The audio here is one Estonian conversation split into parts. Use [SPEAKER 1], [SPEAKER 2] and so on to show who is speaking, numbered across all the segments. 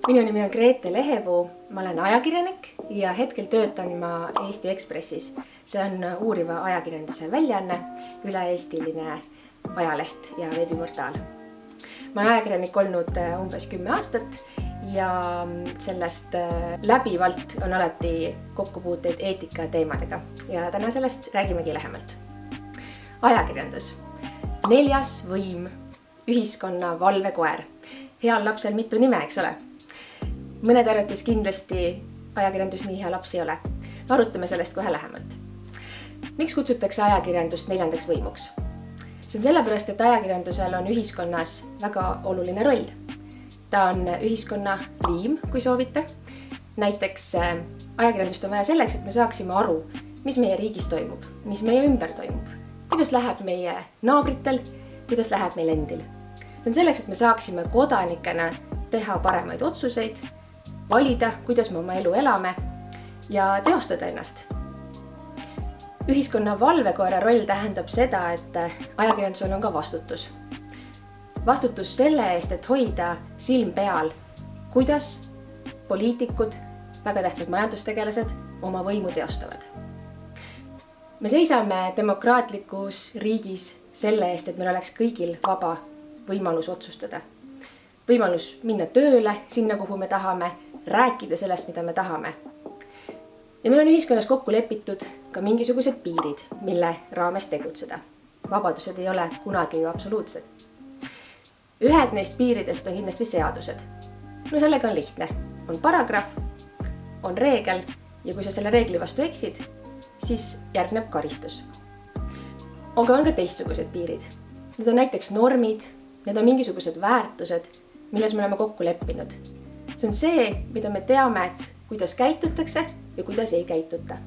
[SPEAKER 1] Minu nimi on Grete Lehepuu, ma olen ajakirjanik ja hetkel töötan ma Eesti Ekspressis. See on uuriva ajakirjanduse väljaanne, üle-eestiline ajaleht ja veebiportaal. Ma olen ajakirjanik olnud umbes 10 aastat ja sellest läbivalt on alati kokkupuuteid eetika teemadega ja täna sellest räägimegi lähemalt. Ajakirjandus, 4. võim, ühiskonna valvekoer. Heal lapsel mitu nime, eks ole? Mõned arvates kindlasti ajakirjandus nii hea laps ei ole. Arutame sellest kohe lähemalt. Miks kutsutakse ajakirjandust 4. võimuks? See on sellepärast, et ajakirjandusel on ühiskonnas väga oluline roll. Ta on ühiskonna liim, kui soovite. Näiteks ajakirjandust on vaja selleks, et me saaksime aru, mis meie riigis toimub, mis meie ümber toimub, kuidas läheb meie naabritel, kuidas läheb meil endil. See on selleks, et me saaksime kodanikena teha paremaid otsuseid, valida, kuidas me oma elu elame ja teostada ennast. Ühiskonna valvekoera roll tähendab seda, et ajakirjandusel on ka vastutus. Vastutus selle eest, et hoida silm peal, kuidas poliitikud, väga tähtsad majandustegelased oma võimu teostavad. Me seisame demokraatlikus riigis selle eest, et meil oleks kõigil vaba võimalus otsustada. Võimalus minna tööle, sinna kuhu me tahame, rääkida sellest, mida me tahame. Ja meil on ühiskonnas kokku lepitud ka mingisugused piirid, mille raames tegutseda. Vabadused ei ole kunagi ju absoluutsed. Ühed neist piiridest on kindlasti seadused. No sellega on lihtne. On paragrahv, on reegel ja kui sa selle reegli vastu eksid, siis järgneb karistus. Aga on ka teistsugused piirid. Need on näiteks normid, need on mingisugused väärtused, milles me oleme kokku leppinud. See on see, mida me teame, et kuidas käitutakse ja kuidas ei käituta.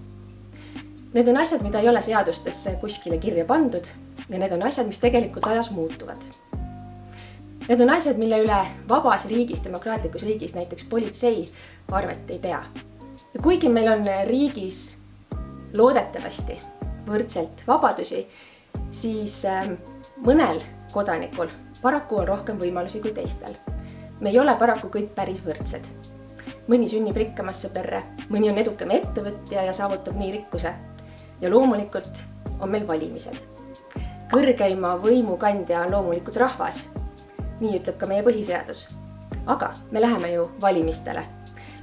[SPEAKER 1] Need on asjad, mida ei ole seadustesse kuskile kirja pandud ja need on asjad, mis tegelikult ajas muutuvad. Need on asjad, mille üle vabas riigis, demokraatlikus riigis, näiteks politsei arvet ei pea. Ja kuigi meil on riigis loodetavasti võrdselt vabadusi, siis mõnel kodanikul paraku on rohkem võimalusi kui teistel. Me ei ole paraku kõik päris võrdsed. Mõni sünnib rikkamasse perre, mõni on edukam ettevõtja ja saavutab nii rikkuse. Ja loomulikult on meil valimised. Kõrgeima võimukandja on loomulikult rahvas. Nii ütleb ka meie põhiseadus. Aga me läheme ju valimistele.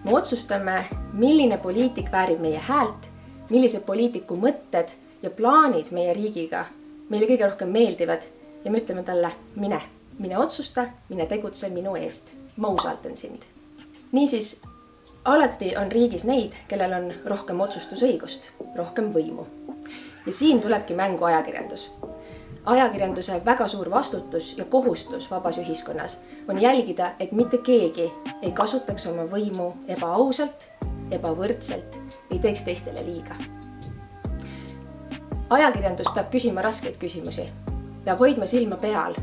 [SPEAKER 1] Me otsustame, milline poliitik väärib meie häält, millise poliitiku mõtted ja plaanid meie riigiga meile kõige rohkem meeldivad ja me ütleme talle, mine otsusta, mine tegutse minu eest. Ma usaldan sind. Niisiis, alati on riigis neid, kellel on rohkem otsustusõigust, rohkem võimu. Ja siin tulebki mängu ajakirjandus. Ajakirjanduse väga suur vastutus ja kohustus vabas ühiskonnas on jälgida, et mitte keegi ei kasutaks oma võimu ebaausalt, ebavõrdselt, ei teeks teistele liiga. Ajakirjandus peab küsima raskeid küsimusi, peab hoidma silma peal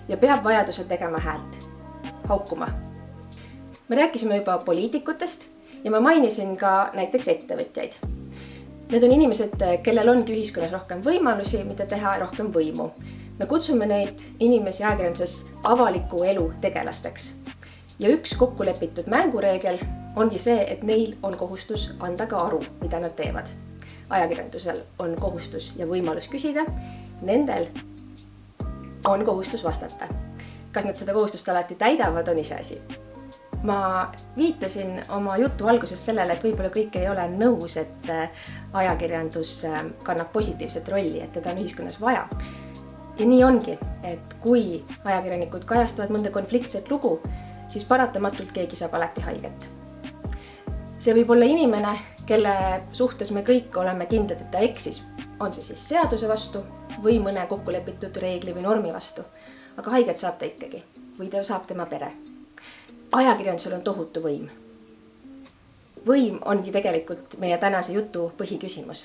[SPEAKER 1] ja peab vajadusel tegema häält, haukuma. Me rääkisime juba poliitikutest ja ma mainisin ka näiteks ettevõtjaid. Need on inimesed, kellel ongi ühiskonnas rohkem võimalusi, mida teha rohkem võimu. Me kutsume neid inimesi ajakirjanduses avaliku elu tegelasteks. Ja üks kokkulepitud mängureegel ongi see, et neil on kohustus anda ka aru, mida nad teevad. Ajakirjandusel on kohustus ja võimalus küsida, nendel on kohustus vastata. Kas nad seda kohustust alati täidavad, on ise asi. Ma viitasin oma jutu alguses sellele, et võib-olla kõik ei ole nõus, et ajakirjandus kannab positiivset rolli, et teda on ühiskonnas vaja. Ja nii ongi, et kui ajakirjanikud kajastavad mõnda konfliktset lugu, siis paratamatult keegi saab alati haiget. See võib olla inimene, kelle suhtes me kõik oleme kindlad, et ta eksis. On see siis seaduse vastu või mõne kokkulepitud reegli või normi vastu. Aga haiget saab ta ikkagi või ta saab tema pere. Ajakirjandusel on tohutu võim. Võim ongi tegelikult meie tänase jutu põhiküsimus.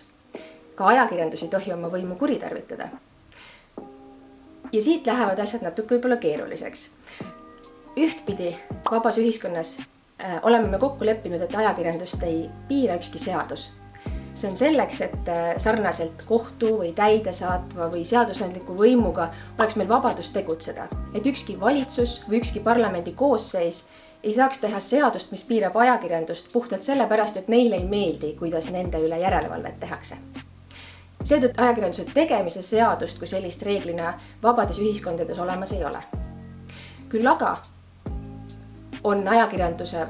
[SPEAKER 1] Ka ajakirjandus ei tohi oma võimu kuritarvitada. Ja siit lähevad asjad natuke võib-olla keeruliseks. Ühtpidi vabas ühiskonnas oleme me kokku leppinud, et ajakirjandust ei piira ükski seadus. See on selleks, et sarnaselt kohtu või täidesaatva või seadusandliku võimuga oleks meil vabadus tegutseda. Et ükski valitsus või ükski parlamendi koosseis ei saaks teha seadust, mis piirab ajakirjandust puhtalt sellepärast, et neile ei meeldi, kuidas nende üle järelevalvet tehakse. Seetõttu ajakirjanduse tegemise seadust kui sellist reeglina vabades ühiskondades olemas ei ole. Küll aga on ajakirjanduse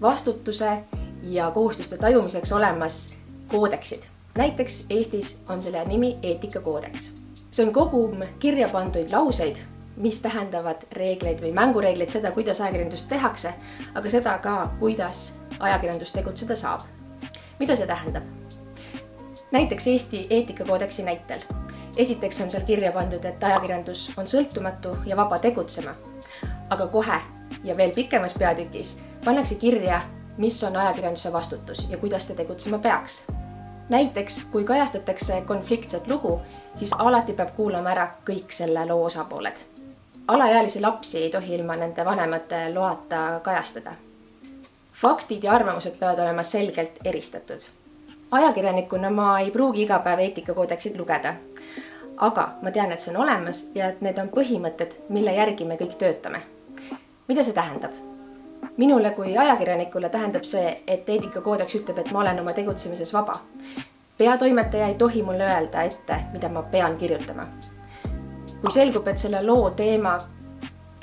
[SPEAKER 1] vastutuse ja kohustuste tajumiseks olemas koodeksid. Näiteks Eestis on selle nimi eetikakoodeks. See on kogum kirja pandud lauseid, mis tähendavad reegleid või mängureegleid, seda, kuidas ajakirjandust tehakse, aga seda ka, kuidas ajakirjandus tegutseda saab. Mida see tähendab? Näiteks Eesti eetikakoodeksi näitel. Esiteks on seal kirja pandud, et ajakirjandus on sõltumatu ja vaba tegutsema. Aga kohe ja veel pikemas peatükis pannakse kirja, mis on ajakirjanduse vastutus ja kuidas ta tegutsema peaks. Näiteks, kui kajastatakse konfliktset lugu, siis alati peab kuulama ära kõik selle loo osapooled. Alaealisi lapsi ei tohi ilma nende vanemate loata kajastada. Faktid ja arvamused peavad olema selgelt eristatud. Ajakirjanikuna ma ei pruugi iga päev eetikakoodeksid lugeda, aga ma tean, et see on olemas ja et need on põhimõtted, mille järgi me kõik töötame. Mida see tähendab? Minule kui ajakirjanikule tähendab see, et eetikakoodeks ütleb, et ma olen oma tegutsemises vaba. Peatoimetaja ei tohi mulle öelda ette, mida ma pean kirjutama. Kui selgub, et selle loo teema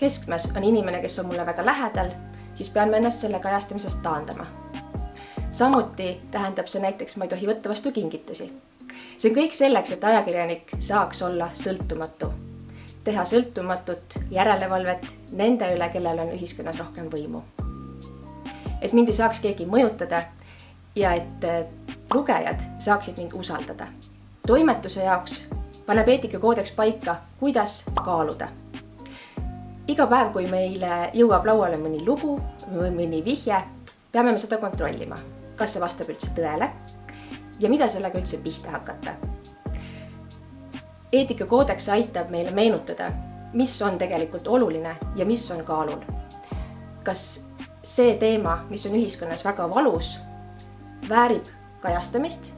[SPEAKER 1] keskmes on inimene, kes on mulle väga lähedal, siis pean ma ennast selle kajastamisest taandama. Samuti tähendab see näiteks, ma ei tohi võtta vastu kingitusi. See on kõik selleks, et ajakirjanik saaks olla sõltumatu. Teha sõltumatut järelevalvet nende üle, kellel on ühiskonnas rohkem võimu. Et mind ei saaks keegi mõjutada ja et lugejad saaksid mind usaldada. Toimetuse jaoks paneb eetikakoodeks paika, kuidas kaaluda. Iga päev, kui meile jõuab lauale mõni lugu või mõni vihje, peame me seda kontrollima, kas see vastab üldse tõele ja mida sellega üldse pihta hakata. Eetikakoodeks aitab meile meenutada, mis on tegelikult oluline ja mis on kaalul. Kas see teema, mis on ühiskonnas väga valus, väärib kajastamist,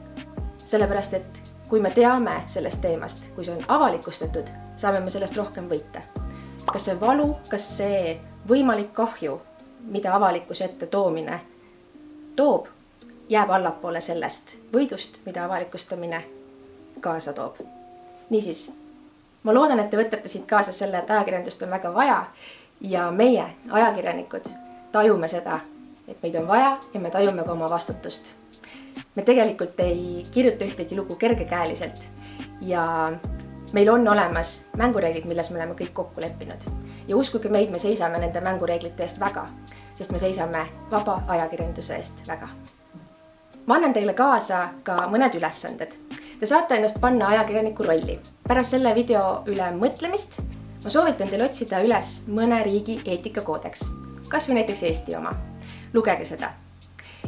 [SPEAKER 1] sellepärast et kui me teame sellest teemast, kui see on avalikustatud, saame me sellest rohkem võita. Kas see valu, kas see võimalik kahju, mida avalikkuse ette toomine toob, jääb allapoole sellest võidust, mida avalikustamine kaasa toob. Niisiis, ma loodan, et te võtate siit kaasa selle, et ajakirjandust on väga vaja ja meie, ajakirjanikud, tajume seda, et meid on vaja ja me tajume ka oma vastutust. Me tegelikult ei kirjuta ühtegi lugu kergekäeliselt ja meil on olemas mängureeglid, milles me oleme kõik kokku leppinud. Ja uskuge meid, me seisame nende mängureeglite eest väga, sest me seisame vaba ajakirjanduse eest väga. Ma annan teile kaasa ka mõned ülesanded. Te saate ennast panna ajakirjaniku rolli. Pärast selle video üle mõtlemist ma soovitan teil otsida üles mõne riigi eetikakoodeks, kas või näiteks Eesti oma. Lugege seda.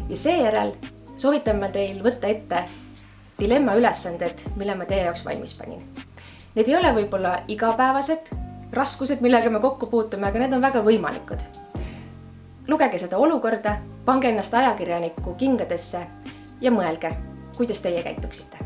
[SPEAKER 1] Ja seejärel soovitan ma teil võtta ette dilemma ülesanded, mille ma teie jaoks valmis panin. Need ei ole võib-olla igapäevased raskused, millega me kokku puutume, aga need on väga võimalikud. Lugege seda olukorda, pange ennast ajakirjaniku kingadesse ja mõelge, kuidas teie käituksite.